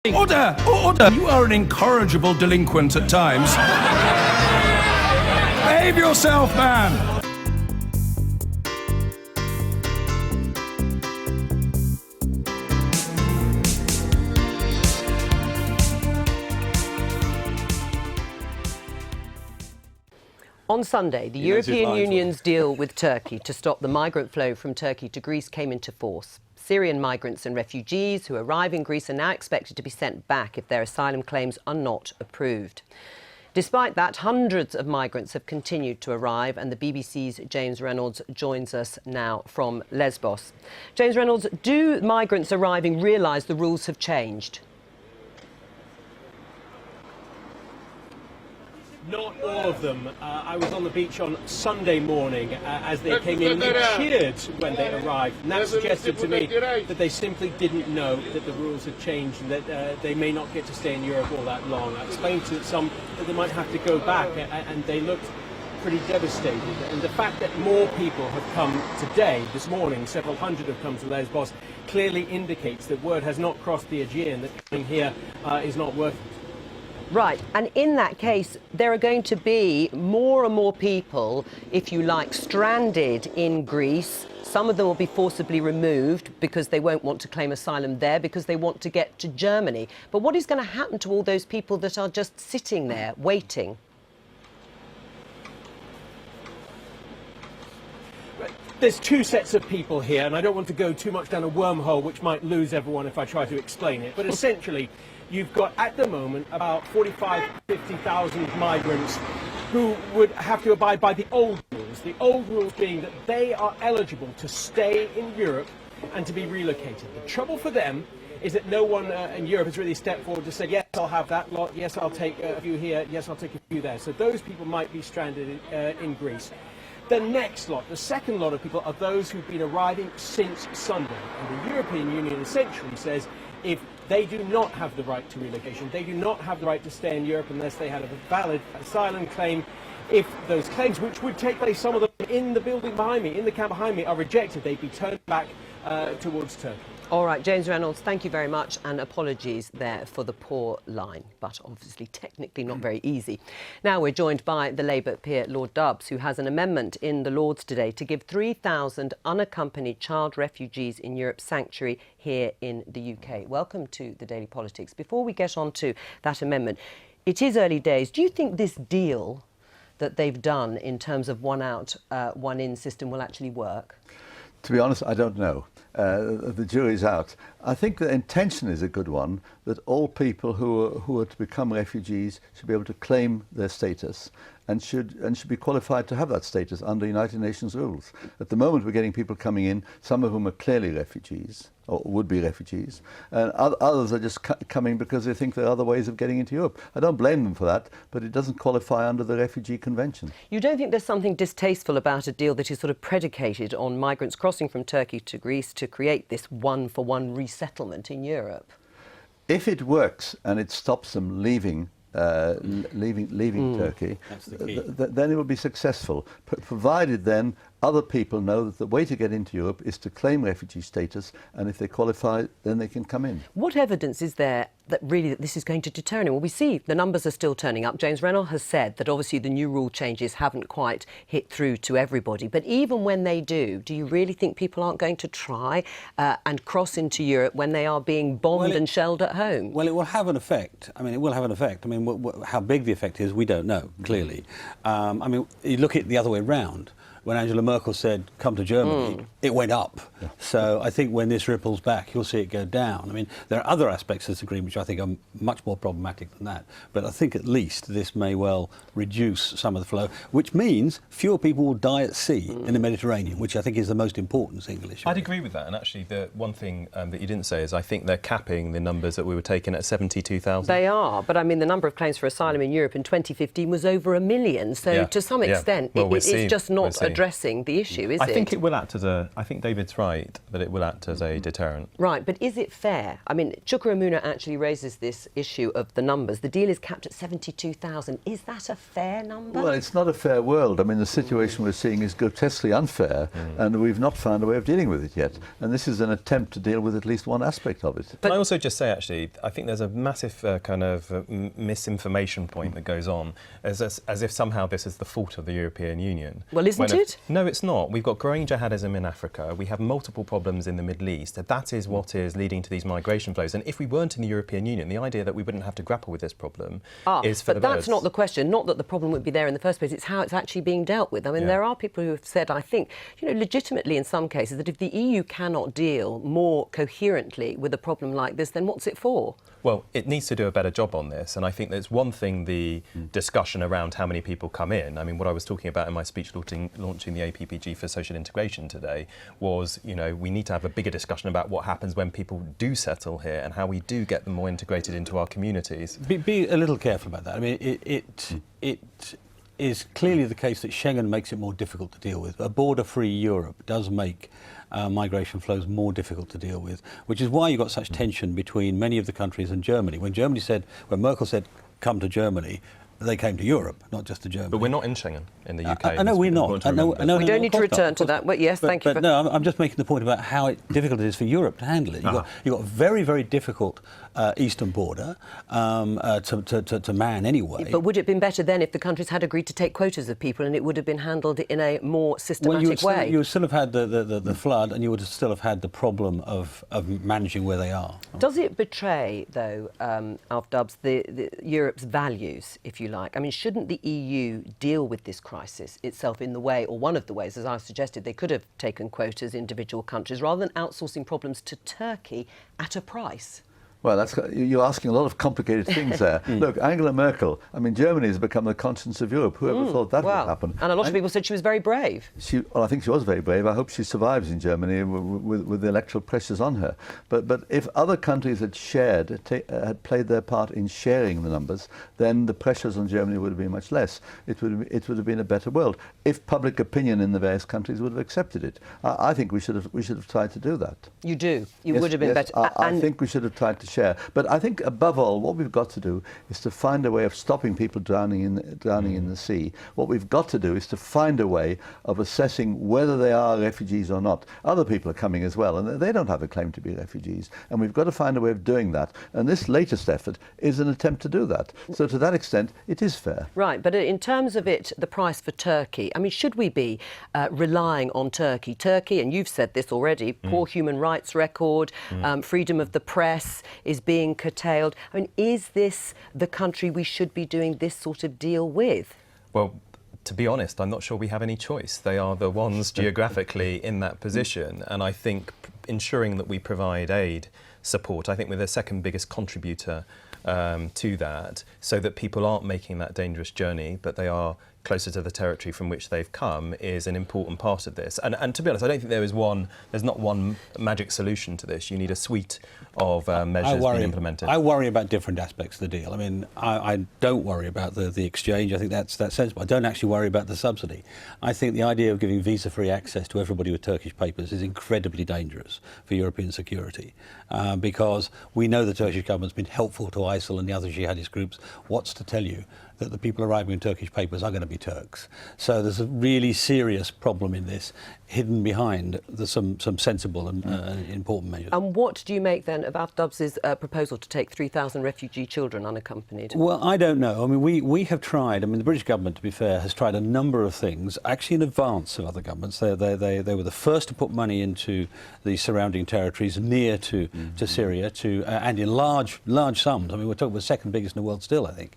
Order! Order! You are an incorrigible delinquent at times. Behave yourself, man! On Sunday, the European Union's deal with Turkey to stop the migrant flow from Turkey to Greece came into force. Syrian migrants and refugees who arrive in Greece are now expected to be sent back if their asylum claims are not approved. Despite that, hundreds of migrants have continued to arrive, and the BBC's James Reynolds joins us now from Lesbos. James Reynolds, do migrants arriving realise the rules have changed? Not all of them. I was on the beach on Sunday morning as they came in. They cheered when they arrived, and that suggested to me that they simply didn't know that the rules had changed and that they may not get to stay in Europe all that long. I explained to some that they might have to go back, and they looked pretty devastated. And the fact that more people have come today, this morning, several hundred have come to Lesbos, clearly indicates that word has not crossed the Aegean, that coming here is not worth it. Right, and in that case, there are going to be more and more people, if you like, stranded in Greece. Some of them will be forcibly removed because they won't want to claim asylum there because they want to get to Germany. But what is going to happen to all those people that are just sitting there, waiting? There's two sets of people here, and I don't want to go too much down a wormhole which might lose everyone if I try to explain it. But essentially, you've got, at the moment, about 50,000 migrants who would have to abide by the old rules. The old rules being that they are eligible to stay in Europe and to be relocated. The trouble for them is that no one in Europe has really stepped forward to say, yes, I'll have that lot, yes, I'll take a few here, yes, I'll take a few there. So those people might be stranded in Greece. The next lot, the second lot of people, are those who've been arriving since Sunday. And the European Union essentially says if they do not have the right to relocation, they do not have the right to stay in Europe unless they had a valid asylum claim. If those claims, which would take place, some of them in the building behind me, in the camp behind me, are rejected, they'd be turned back towards Turkey. All right, James Reynolds, thank you very much, and apologies there for the poor line, but obviously technically not very easy. Now we're joined by the Labour peer Lord Dubs, who has an amendment in the Lords today to give 3,000 unaccompanied child refugees in Europe sanctuary here in the UK. Welcome to the Daily Politics. Before we get on to that amendment, it is early days. Do you think this deal that they've done in terms of one out, one in system will actually work? To be honest, I don't know. The jury's out. I think the intention is a good one, that all people who are to become refugees should be able to claim their status and should be qualified to have that status under United Nations rules. At the moment, we're getting people coming in, some of whom are clearly refugees, or would be refugees, and others are just coming because they think there are other ways of getting into Europe. I don't blame them for that, but it doesn't qualify under the Refugee Convention. You don't think there's something distasteful about a deal that is sort of predicated on migrants crossing from Turkey to Greece to create this one-for-one resettlement in Europe? If it works and it stops them leaving Turkey, then it will be successful, provided then other people know that the way to get into Europe is to claim refugee status, and if they qualify, then they can come in. What evidence is there that really this is going to deter anyone? Well, we see the numbers are still turning up. James Reynolds has said that obviously the new rule changes haven't quite hit through to everybody, but even when they do you really think people aren't going to try and cross into Europe when they are being bombed and shelled at home? Well, it will have an effect. I mean, it will have an effect. I mean, how big the effect is, we don't know, clearly. I mean, you look at it the other way round. When Angela Merkel said, come to Germany, it went up. Yeah. So I think when this ripples back, you'll see it go down. I mean, there are other aspects of this agreement which I think are much more problematic than that. But I think at least this may well reduce some of the flow, which means fewer people will die at sea in the Mediterranean, which I think is the most important single issue. I'd agree with that. And actually, the one thing that you didn't say is I think they're capping the numbers that we were taking at 72,000. They are. But I mean, the number of claims for asylum in Europe in 2015 was over 1 million. So to some extent, it's just not addressing the issue, is it? I think it will act as a. I think David's right that it will act as a deterrent. Right, but is it fair? I mean, Chukwuemeka actually raises this issue of the numbers. The deal is capped at 72,000. Is that a fair number? Well, it's not a fair world. I mean, the situation we're seeing is grotesquely unfair, and we've not found a way of dealing with it yet. And this is an attempt to deal with at least one aspect of it. Can I also just say, actually, I think there's a massive kind of misinformation point that goes on, as if somehow this is the fault of the European Union. Well, isn't it? No, it's not. We've got growing jihadism in Africa. We have multiple problems in the Middle East. That is what is leading to these migration flows. And if we weren't in the European Union, the idea that we wouldn't have to grapple with this problem is for the birds. But that's not the question. Not that the problem would be there in the first place. It's how it's actually being dealt with. I mean, there are people who have said, I think, legitimately in some cases, that if the EU cannot deal more coherently with a problem like this, then what's it for? Well, it needs to do a better job on this, and I think there's one thing, the discussion around how many people come in. I mean, what I was talking about in my speech launching the APPG for social integration today was, we need to have a bigger discussion about what happens when people do settle here and how we do get them more integrated into our communities. Be a little careful about that. I mean, it is clearly the case that Schengen makes it more difficult to deal with. A border-free Europe does make migration flows more difficult to deal with, which is why you got such tension between many of the countries and Germany. When Merkel said, come to Germany, they came to Europe, not just to Germany. But we're not in Schengen in the UK. I know we're not. We don't need to return to that. But yes, thank you. But no, I'm just making the point about how difficult it is for Europe to handle it. You've got a very, very difficult eastern border to man anyway. But would it have been better then if the countries had agreed to take quotas of people and it would have been handled in a more systematic way? You would still have had the flood, and you would still have had the problem of managing where they are. Does it betray, though, Alf Dubs, the Europe's values, if you like? I mean, shouldn't the EU deal with this crisis itself in the way, or one of the ways, as I suggested, they could have taken quotas, individual countries, rather than outsourcing problems to Turkey at a price? Well, you're asking a lot of complicated things there. Look, Angela Merkel, I mean, Germany has become the conscience of Europe. Whoever thought that would happen? And a lot of people said she was very brave. Well, I think she was very brave. I hope she survives in Germany with the electoral pressures on her. But if other countries had had played their part in sharing the numbers, then the pressures on Germany would have been much less. It would have been a better world if public opinion in the various countries would have accepted it. I think we should have tried to do that. You do? You would have been better. I think we should have tried to share. But I think above all, what we've got to do is to find a way of stopping people drowning in the sea. What we've got to do is to find a way of assessing whether they are refugees or not. Other people are coming as well, and they don't have a claim to be refugees. And we've got to find a way of doing that. And this latest effort is an attempt to do that. So to that extent, it is fair. Right, but in terms of the price for Turkey, I mean, should we be relying on Turkey? Turkey, and you've said this already, poor human rights record, freedom of the press is being curtailed. I mean, is this the country we should be doing this sort of deal with? Well, to be honest, I'm not sure we have any choice. They are the ones geographically in that position. And I think ensuring that we provide aid support, I think we're the second biggest contributor to that, so that people aren't making that dangerous journey, but they are closer to the territory from which they've come, is an important part of this. And to be honest, I don't think there's not one magic solution to this. You need a suite of measures being implemented. I worry about different aspects of the deal. I mean, I don't worry about the exchange. I think that's sensible. I don't actually worry about the subsidy. I think the idea of giving visa-free access to everybody with Turkish papers is incredibly dangerous for European security, because we know the Turkish government's been helpful to ISIL and the other jihadist groups. What's to tell you that the people arriving in Turkish papers are going to be Turks? So there's a really serious problem in this, hidden behind some sensible and important measures. And what do you make then of Alf Dubs' proposal to take 3,000 refugee children unaccompanied? Well, I don't know. I mean, we have tried. I mean, the British government, to be fair, has tried a number of things, actually in advance of other governments. They were the first to put money into the surrounding territories near to Syria, and in large sums. I mean, we're talking about the second biggest in the world still, I think.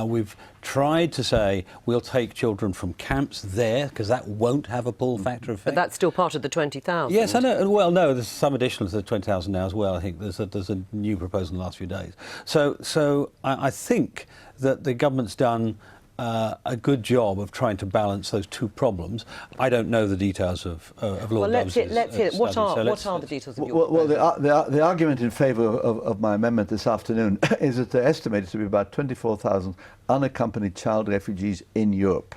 We've tried to say we'll take children from camps there, because that won't have a pull factor effect. But that's still part of the 20,000. Yes, I know. Well, no, there's some additional to the 20,000 now as well. I think there's a new proposal in the last few days. So I think that the government's done a good job of trying to balance those two problems. I don't know the details of Lord Dubs' study. Let's hear what are the details of your proposal? The argument in favour of my amendment this afternoon is that they're estimated to be about 24,000 unaccompanied child refugees in Europe.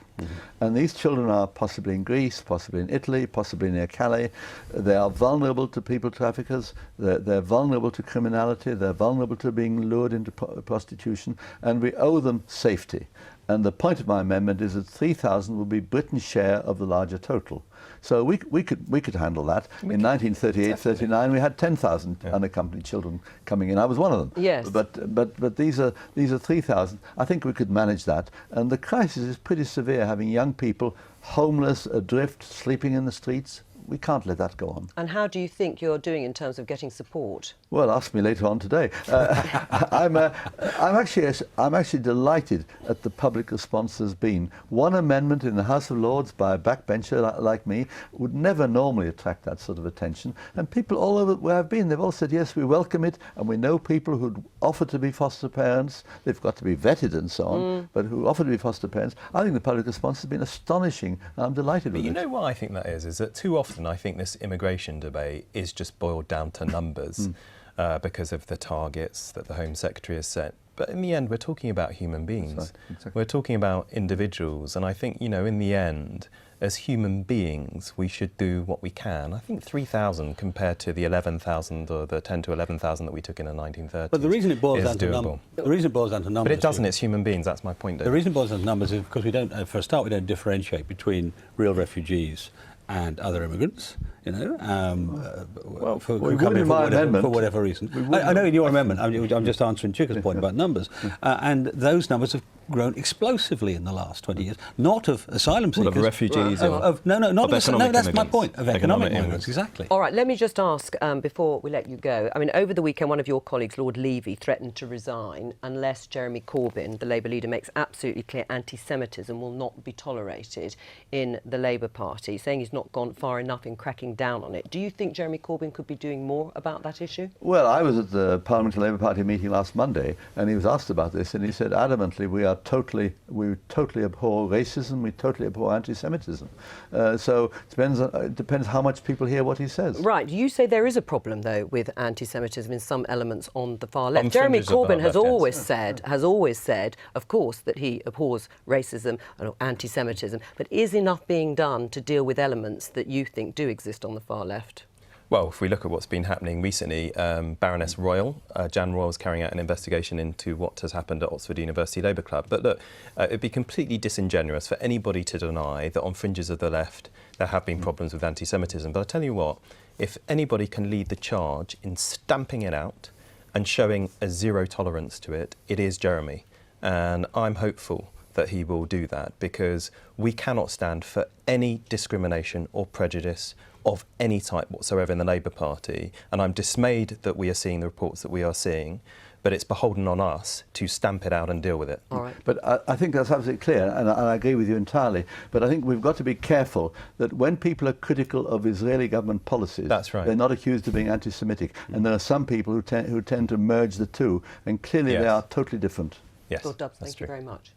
And these children are possibly in Greece, possibly in Italy, possibly near Calais. They are vulnerable to people traffickers, they're vulnerable to criminality, they're vulnerable to being lured into prostitution, and we owe them safety. And the point of my amendment is that 3,000 will be Britain's share of the larger total. So we could handle that. In 1938-39, we had 10,000 unaccompanied children coming in. I was one of them. Yes. But these are 3,000. I think we could manage that. And the crisis is pretty severe, having young people homeless, adrift, sleeping in the streets. We can't let that go on. And how do you think you're doing in terms of getting support? Well, ask me later on today. I'm actually delighted at the public response there's been. One amendment in the House of Lords by a backbencher like me would never normally attract that sort of attention. And people all over where I've been, they've all said, yes, we welcome it, and we know people who'd offer to be foster parents. They've got to be vetted and so on, but who offer to be foster parents. I think the public response has been astonishing, and I'm delighted with it. You know what I think that is that too often I think this immigration debate is just boiled down to numbers because of the targets that the Home Secretary has set. But in the end, we're talking about human beings. Right, exactly. We're talking about individuals. And I think, you know, in the end, as human beings, we should do what we can. I think 3,000 compared to the 11,000 or the 10 to 11,000 that we took in the 1930s. But the reason it boils is down to doable. the reason it boils down to numbers. But it doesn't. It's human beings. That's my point, David. The reason it boils down to numbers is because we don't, for a start, we don't differentiate between real refugees and other immigrants, you know, who come in for whatever reason. I know in your amendment, I'm just answering Chika's point about numbers, and those numbers have grown explosively in the last 20 years, not of asylum seekers. Of refugees not of that's my immigrants. point, of economic migrants, exactly. All right, let me just ask, before we let you go, I mean, over the weekend, one of your colleagues, Lord Levy, threatened to resign unless Jeremy Corbyn, the Labour leader, makes absolutely clear anti-Semitism will not be tolerated in the Labour Party, saying he's not gone far enough in cracking down on it. Do you think Jeremy Corbyn could be doing more about that issue? Well, I was at the Parliamentary Labour Party meeting last Monday, and he was asked about this, and he said adamantly, we totally abhor racism, we totally abhor anti-Semitism. So it depends how much people hear what he says. Right. You say there is a problem, though, with anti-Semitism in some elements on the far left. On Jeremy fringes of the Corbyn has left, always said, of course, that he abhors racism and anti-Semitism, but is enough being done to deal with elements that you think do exist on the far left? Well, if we look at what's been happening recently, Baroness Royal, Jan Royal, is carrying out an investigation into what has happened at Oxford University Labour Club. But look, it'd be completely disingenuous for anybody to deny that on fringes of the left there have been problems with anti-Semitism. But I tell you what, if anybody can lead the charge in stamping it out and showing a zero tolerance to it, it is Jeremy. And I'm hopeful that he will do that, because we cannot stand for any discrimination or prejudice of any type whatsoever in the Labour Party, and I'm dismayed that we are seeing the reports that we are seeing, but it's beholden on us to stamp it out and deal with it. All right. But I think that's absolutely clear, and I agree with you entirely. But I think we've got to be careful that when people are critical of Israeli government policies, that's right, they're not accused of being anti-Semitic. And there are some people who tend to merge the two, and clearly they are totally different. Yes, Lord Dubs, that's thank you true. very much.